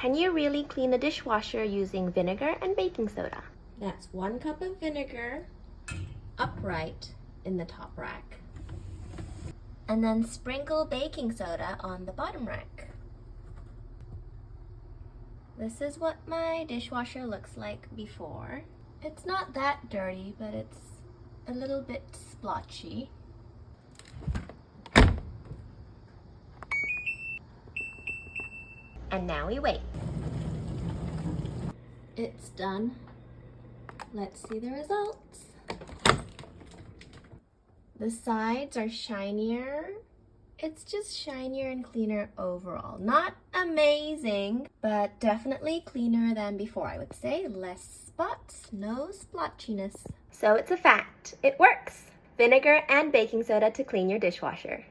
Can you really clean a dishwasher using vinegar and baking soda? That's 1 cup of vinegar upright in the top rack. And then sprinkle baking soda on the bottom rack. This is what my dishwasher looks like before. It's not that dirty, but it's a little bit splotchy. And now we wait. It's done. Let's see the results. The sides are shinier. It's just shinier and cleaner overall. Not amazing, but definitely cleaner than before, I would say. Less spots, no splotchiness. So it's a fact. It works. Vinegar and baking soda to clean your dishwasher.